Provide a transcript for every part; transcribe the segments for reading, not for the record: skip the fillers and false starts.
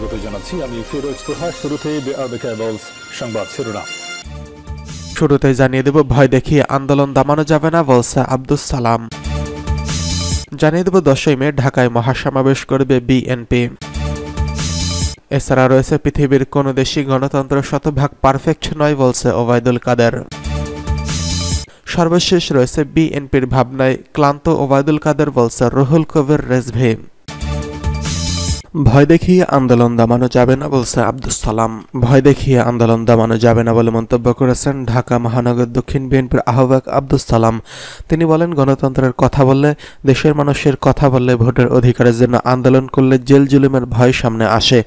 স্বাগত জানাচ্ছি আমি ফিরোজ তোহা। শুরুতেই সংবাদ শিরোনাম। শুরুতেই জানিয়ে দেব, ভয় দেখিয়ে আন্দোলন দমানো যাবে না বলছে আব্দুস সালাম। জানিয়ে দেব 10ই মে ঢাকায় মহাসমাবেশ করবে বিএনপি। এছাড়া রয়েছে পৃথিবীর কোনো দেশই গণতন্ত্র শতভাগ পারফেক্ট নয় বলছে ওবায়দুল কাদের। সর্বশেষ রয়েছে বিএনপির ভাবনায় ক্লান্ত ওবায়দুল কাদের বলছে রুহুল কবির রেজভী। ভয় দেখিয়ে আন্দোলন দমানো যাবে না বলছে আব্দুস সালাম। ভয় দেখিয়ে আন্দোলন দমানো যাবে না বলে মন্তব্য করেছেন ঢাকা মহানগর দক্ষিণ বিএনপির আহ্বায়ক আব্দুস সালাম। তিনি বলেন, গণতন্ত্রের কথা বললে, দেশের মানুষের কথা বললে, ভোটের অধিকারের জন্য আন্দোলন করলে জেল জুলুমের ভয় সামনে আসে।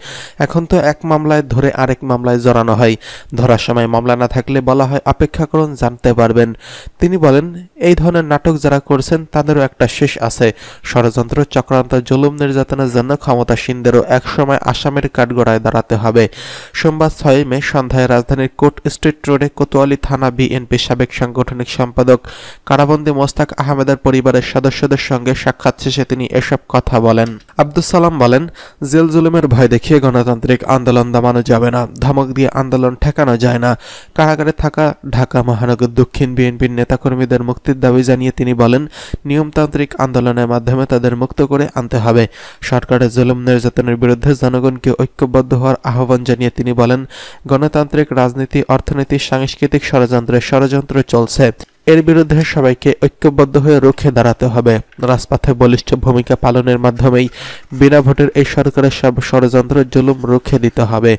এখন তো এক মামলায় ধরে আরেক মামলায় জড়ানো হয়। ধরার সময় মামলা না থাকলে বলা হয় অপেক্ষা করুন, জানতে পারবেন। তিনি বলেন, এই ধরনের নাটক যারা করছেন তাদেরও একটা শেষ আছে। ষড়যন্ত্র, চক্রান্ত, জুলুম নির্যাতনের জন্য ক্ষমতাসীনদেরও একসময় আসামের কাঠগড়ায় দাঁড়াতে হবে। সোমবার 6 মে সন্ধ্যায় রাজধানীর কোর্ট স্ট্রিট রোডে কোতোয়ালি থানা বিএনপি সাবেক সাংগঠনিক সম্পাদক কারাবন্দী মোস্তাক আহমেদের পরিবারের সদস্যদের সঙ্গে সাক্ষাৎ শেষে তিনি এসব কথা বলেন। আব্দুস সালাম বলেন, জেল জুলুমের ভয় দেখিয়ে গণতান্ত্রিক আন্দোলন দমানো যাবে না, ধমক দিয়ে আন্দোলন ঠেকানো যায় না। কারাগারে থাকা ঢাকা মহানগর দক্ষিণ বিএনপির নেতাকর্মীদের মুক্তির দাবি জানিয়ে তিনি বলেন, নিয়মতান্ত্রিক আন্দোলনের মাধ্যমে তাদের মুক্ত করে আনতে হবে। সরকারের জুলুম নির্যাতনের বিরুদ্ধে জনগণকে ঐক্যবদ্ধ হওয়ার আহ্বান জানিয়ে তিনি বলেন, গণতান্ত্রিক রাজনীতি, অর্থনীতি, সাংস্কৃতিক ষড়যন্ত্র চলছে। এর বিরুদ্ধে সবাইকে ঐক্যবদ্ধ হয়ে রুখে দাঁড়াতে হবে। রাজপথে বলিষ্ঠ ভূমিকা পালনের মাধ্যমেই বিনা ভোটের এই সরকারের সব ষড়যন্ত্র, জুলুম রুখে দিতে হবে।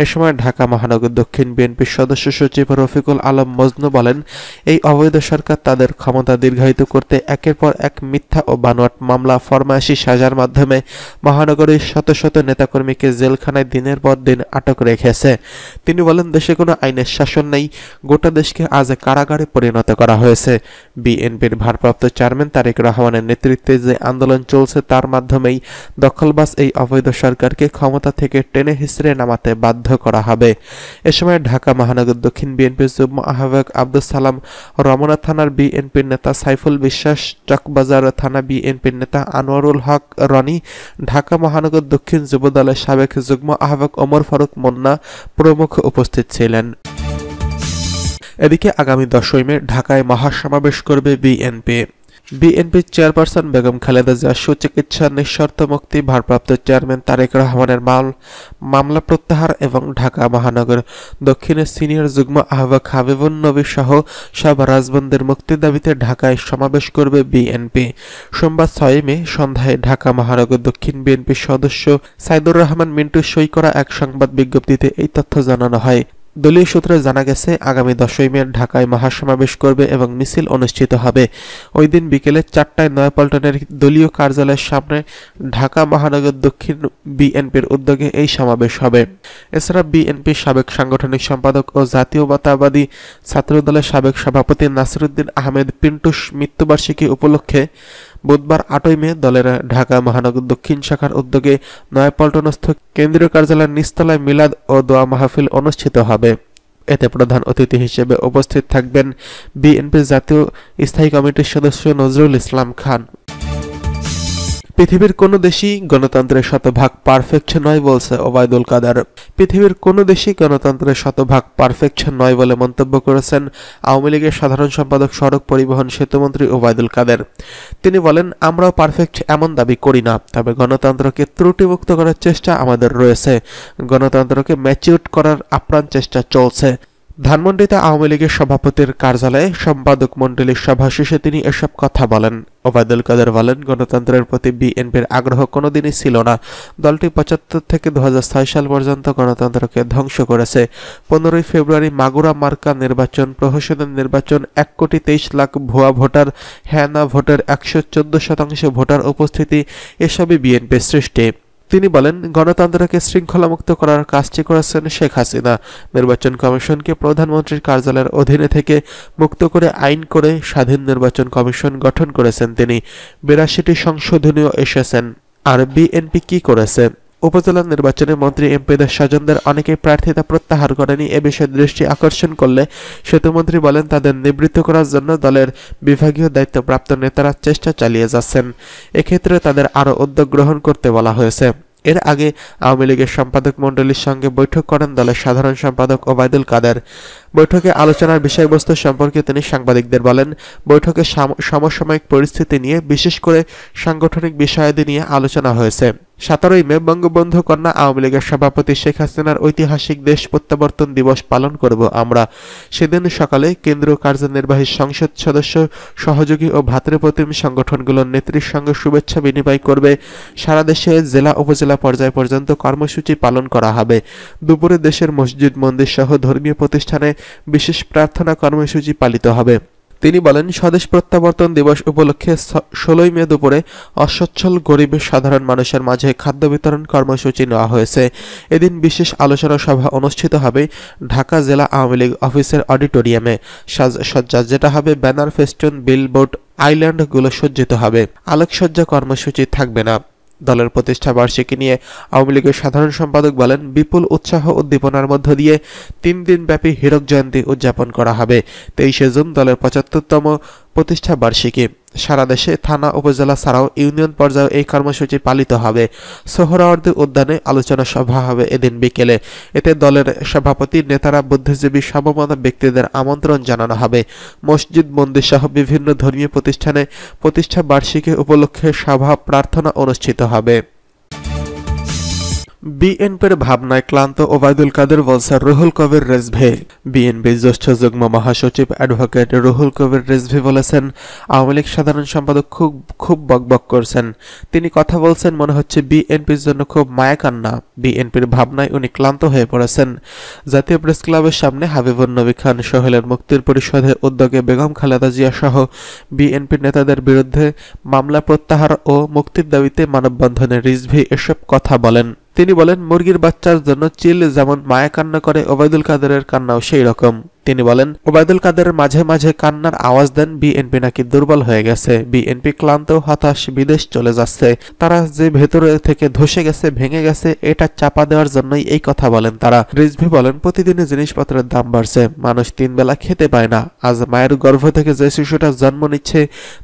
এ সময় ঢাকা মহানগর দক্ষিণ বিএনপির সদস্য সচিব রফিকুল আলম মজনু বলেন, এই অবৈধ সরকার তাদের ক্ষমতা দীর্ঘায়িত করতে একের পর এক মিথ্যা ও বানোয়াট মামলা, ফরমায়েশি সাজার মাধ্যমে মহানগরীর শত শত নেতাকর্মীকে জেলখানায় দিনের পর দিন আটক রেখেছে। তিনি বলেন, দেশে কোনো আইনের শাসন নেই, গোটা দেশকে আজ কারাগারে পরিণত করা হয়েছে। বিএনপির ভারপ্রাপ্ত চেয়ারম্যান তারেক রহমানের নেতৃত্বে যে আন্দোলন চলছে তার মাধ্যমেই দখলবাজ এই অবৈধ সরকারকে ক্ষমতা থেকে টেনে হিঁচড়ে নামাতে বাধ্য করা হবে। এ সময় ঢাকা মহানগর দক্ষিণ বিএনপির যুগ্ম আহ্বায়ক আব্দুস সালাম, রমনা থানার বিএনপির নেতা সাইফুল বিশ্বাস, চকবাজার থানা বিএনপির নেতা আনোয়ারুল হক রনি, ঢাকা মহানগর দক্ষিণ যুবদলের সাবেক যুগ্ম আহ্বায়ক ওমর ফারুক মুন্না প্রমুখ উপস্থিত ছিলেন। এদিকে আগামী 10ই মে ঢাকায় মহাসমাবেশ করবে বিএনপি। বিএনপির চেয়ারপারসন বেগম খালেদা জিয়া সুচিকিৎসা, নিঃশর্ত মুক্তি, ভারপ্রাপ্ত চেয়ারম্যান তারেক রহমানের মামলা প্রত্যাহার এবং ঢাকা মহানগর দক্ষিণের সিনিয়র যুগ্ম আহ্বায়ক হাবিবুন নবী সহ সব রাজবন্দির মুক্তির দাবিতে ঢাকায় সমাবেশ করবে বিএনপি। সোমবার 6 মে সন্ধ্যায় ঢাকা মহানগর দক্ষিণ বিএনপির সদস্য সাইদুর রহমান মিন্টু সই করা এক সংবাদ বিজ্ঞপ্তিতে এই তথ্য জানানো হয়। দলীয় সূত্রে জানা গেছে, আগামী 10ই মে ঢাকায় মহাসমাবেশ করবে এবং মিছিল অনুষ্ঠিত হবে। ওই দিন বিকেলে 4টায় নয়াপল্টনের দলীয় কার্যালয়ের সামনে ঢাকা মহানগর দক্ষিণ বিএনপির উদ্যোগে এই সমাবেশ হবে। এছাড়া বিএনপির সাবেক সাংগঠনিক সম্পাদক ও জাতীয়তাবাদী ছাত্রদলের সাবেক সভাপতি নাসিরউদ্দিন আহমেদ পিন্টুস মৃত্যুবার্ষিকী উপলক্ষে বুধবার 8ই মে দলের ঢাকা মহানগর দক্ষিণ শাখার উদ্যোগে নয়াপল্টনস্থ কেন্দ্রীয় কার্যালয়ের নিচতলায় মিলাদ ও দোয়া মাহফিল অনুষ্ঠিত হবে। এতে প্রধান অতিথি হিসেবে উপস্থিত থাকবেন বিএনপির জাতীয় স্থায়ী কমিটির সদস্য নজরুল ইসলাম খান। পৃথিবীর কোনো দেশই গণতন্ত্রের শতভাগ পারফেক্ট নয় বলছে ওবায়দুল কাদের। পৃথিবীর কোনো দেশই গণতন্ত্রের শতভাগ পারফেক্ট নয় বলে মন্তব্য করেছেন আওয়ামী লীগের সাধারণ সম্পাদক, সড়ক পরিবহন সেতুমন্ত্রী ওবায়দুল কাদের। তিনি বলেন, আমরাও পারফেক্ট এমন দাবি করি না, তবে গণতন্ত্রকে ত্রুটিমুক্ত করার চেষ্টা আমাদের রয়েছে। গণতন্ত্রকে ম্যাচিউর করার আপ্রাণ চেষ্টা চলছে। ধানমন্ডিতে আওয়ামী লীগের সভাপতির কার্যালয়ে সম্পাদক মণ্ডলীর সভা শেষে তিনি এসব কথা বলেন। ওবায়দুল কাদের বলেন, গণতন্ত্রের প্রতি বিএনপির আগ্রহ কোনোদিনই ছিল না। দলটি 75 থেকে 2006 সাল পর্যন্ত গণতন্ত্রকে ধ্বংস করেছে। 15ই ফেব্রুয়ারি মাগুরা মার্কা নির্বাচন, প্রহসনের নির্বাচন, 1,23,00,000 ভুয়া ভোটার, হ্যাঁ না ভোটের 114% ভোটার উপস্থিতি, এসবই বিএনপির সৃষ্টি। তিনি বলেন, গণতন্ত্রকে শৃঙ্খলামুক্ত করার কাজটি করেছেন শেখ হাসিনা। নির্বাচন কমিশনকে প্রধানমন্ত্রীর কার্যালয়ের অধীনে থেকে মুক্ত করে আইন করে স্বাধীন নির্বাচন কমিশন গঠন করেছেন তিনি। 82টি সংশোধনীও এসেছেন। আর বিএনপি কি করেছে? উপজেলা নির্বাচনে মন্ত্রী এমপিদের স্বজনদের অনেকেই প্রার্থিতা প্রত্যাহার করেনি। এ বিষয়ে দৃষ্টি আকর্ষণ করলে সেতুমন্ত্রী বলেন, তাদের নিবৃত্ত করার জন্য দলের বিভাগীয় দায়িত্বপ্রাপ্ত নেতারা চেষ্টা চালিয়ে যাচ্ছেন। এক্ষেত্রে তাদের আরও উদ্যোগ গ্রহণ করতে বলা হয়েছে। এর আগে আওয়ামী লীগের সম্পাদক মণ্ডলীর সঙ্গে বৈঠক করেন দলের সাধারণ সম্পাদক ওবায়দুল কাদের। বৈঠকে আলোচনার বিষয়বস্তু সম্পর্কে তিনি সাংবাদিকদের বলেন, বৈঠকে সমসাময়িক পরিস্থিতি নিয়ে, বিশেষ করে সাংগঠনিক বিষয়াদি নিয়ে আলোচনা হয়েছে। 17ই মে বঙ্গবন্ধু কন্যা আওয়ামী লীগের সভাপতি শেখ হাসিনার ঐতিহাসিক দেশ প্রত্যাবর্তন দিবস পালন করব আমরা। সেদিন সকালে কেন্দ্রীয় কার্যনির্বাহী সংসদ সদস্য, সহযোগী ও ভ্রাতৃপ্রতিম সংগঠনগুলোর নেত্রীর সঙ্গে শুভেচ্ছা বিনিময় করবে। সারা দেশে জেলা উপজেলা পর্যায় পর্যন্ত কর্মসূচি পালন করা হবে। দুপুরে দেশের মসজিদ মন্দির সহ ধর্মীয় প্রতিষ্ঠানে বিশেষ প্রার্থনা কর্মসূচি পালিত হবে। তিনি বলেন, স্বদেশ প্রত্যাবর্তন দিবস উপলক্ষে 16ই মে দুপুরে অসচ্ছল গরিব সাধারণ মানুষের মাঝে খাদ্য বিতরণ কর্মসূচি নেওয়া হয়েছে। এদিন বিশেষ আলোচনা সভা অনুষ্ঠিত হবে ঢাকা জেলা আওয়ামী লীগ অফিসের অডিটোরিয়ামে। সাজসজ্জা যেটা হবে ব্যানার, ফেস্টুন, বিলবোর্ড, আইল্যান্ডগুলো সজ্জিত হবে। আলোকসজ্জা কর্মসূচি থাকবে না। দলের প্রতিষ্ঠা বার্ষিকী নিয়ে আওয়ামী লীগের সাধারণ সম্পাদক বলেন, বিপুল উৎসাহ উদ্দীপনার মধ্য দিয়ে 3 দিনব্যাপী হীরক জয়ন্তী উদযাপন করা হবে। 23শে জুন দলের 75তম প্রতিষ্ঠা বার্ষিকী। সারা দেশে থানা উপজেলা ছাড়াও ইউনিয়ন পর্যায়ে এই কর্মসূচি পালিত হবে। সোহরাওয়ার্দী উদ্যানে আলোচনা সভা হবে এদিন বিকেলে। এতে দলের সভাপতি, নেতারা, বুদ্ধিজীবী, সমমনা ব্যক্তিদের আমন্ত্রণ জানানো হবে। মসজিদ মন্দির সহ বিভিন্ন ধর্মীয় প্রতিষ্ঠানে প্রতিষ্ঠা বার্ষিকী উপলক্ষে সভা প্রার্থনা অনুষ্ঠিত হবে। বিএনপির ভাবনায় ক্লান্ত ওবায়দুল কাদের বলছেন রুহুল কবির রিজভী। বিএনপির জ্যেষ্ঠ যুগ্ম মহাসচিব অ্যাডভোকেট রুহুল কবির রিজভী বলেছেন, আওয়ামী লীগ সাধারণ সম্পাদক খুব বকবক করছেন। তিনি কথা বলছেন মনে হচ্ছে বিএনপির জন্য খুব মায়াকান্না। বিএনপির ভাবনায় উনি ক্লান্ত হয়ে পড়েছেন। জাতীয় প্রেস ক্লাবের সামনে হাবিবুর নবী খান সোহেলের মুক্তির পরিষদের উদ্যোগে বেগম খালেদা জিয়া সহ বিএনপির নেতাদের বিরুদ্ধে মামলা প্রত্যাহার ও মুক্তির দাবিতে মানববন্ধনে রিজভী এসব কথা বলেন। তিনি বলেন, মুরগির বাচ্চার জন্য চিল যেমন মায়া কান্না করে, ওবায়দুল কাদেরের কান্নাও সেই রকম। তিনি বলেন, ওবায়দুল কাদের মাঝে মাঝে কান্নার আওয়াজ দেন। বিএনপি নাকি দুর্বল হয়ে গেছে, বিএনপি ক্লান্ত, হতাশ, বিদেশ চলে যাচ্ছে। তারা যে ভেতরে থেকে ধসে গেছে, ভেঙে গেছে, এটা চাপা দেওয়ার জন্যই এই কথা বলেন তারা। রিজভী বলেন, প্রতিদিনই জিনিসপত্রের দাম বাড়ছে, মানুষ 3 বেলা খেতে পায় না। আজ মায়ের গর্ভ থেকে যে শিশুটা জন্ম নিচ্ছে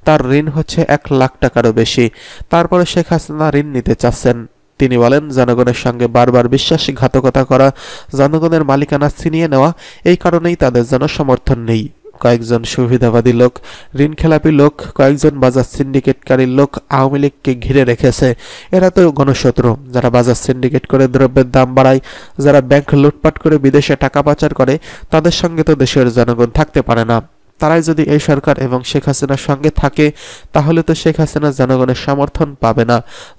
তার ঋণ হচ্ছে 1 লাখ টাকারও বেশি। তারপরে শেখ হাসিনা ঋণ নিতে চাচ্ছেন। তিনি বলেন, জনগণের সঙ্গে বারবার বিশ্বাসঘাতকতা করা, জনগণের মালিকানা ছিনিয়ে নেওয়া, এই কারণেই তাদের যেন সমর্থন নেই। কয়েকজন সুবিধাবাদী লোক, ঋণখেলাপি লোক, কয়েকজন বাজার সিন্ডিকেটকারী লোক আওয়ামী লীগকে ঘিরে রেখেছে। এরা তো গণশত্রু, যারা বাজার সিন্ডিকেট করে দ্রব্যের দাম বাড়ায়, যারা ব্যাংক লুটপাট করে বিদেশে টাকা পাচার করে, তাদের সঙ্গে তো দেশের জনগণ থাকতে পারে না। তারাই যদি এই সরকার এবং শেখ হাসিনার সঙ্গে থাকে, তাহলে তো শেখ হাসিনা জনগণের সমর্থন পাবে না।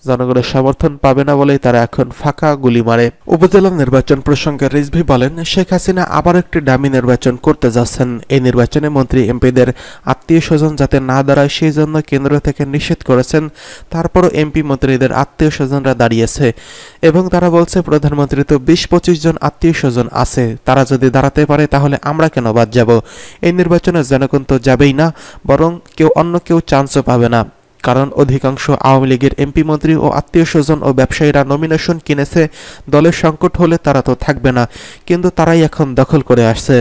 জনগণের সমর্থন পাবে না বলেই তারা এখন ফাঁকা গুলি মারে। উপজেলা নির্বাচন প্রসঙ্গে রিজভী বলেন, শেখ হাসিনা আবার একটি ডামি নির্বাচন করতে যাচ্ছেন। এই নির্বাচনে মন্ত্রী এমপিদের আত্মীয় স্বজন যাতে না দাঁড়ায় সেই জন্য কেন্দ্র থেকে নিষেধ করেছেন। তারপরও এমপি মন্ত্রীদের আত্মীয় স্বজনরা দাঁড়িয়েছে এবং তারা বলছে, প্রধানমন্ত্রী তো 20-25 জন আত্মীয় স্বজন আছে, তারা যদি দাঁড়াতে পারে তাহলে আমরা কেন বাদ যাব? এই নির্বাচনে জনগণ তো যাবেই না, বরং অন্য কেউ চান্সও পাবে না। কারণ অধিকাংশ আওয়ামী লীগের এমপি, মন্ত্রী ও আত্মীয় স্বজন ও ব্যবসায়ীরা নমিনেশন কিনেছে। দলের সংকট হলে তারা তো থাকবে না, কিন্তু তারাই এখন দখল করে আসছে।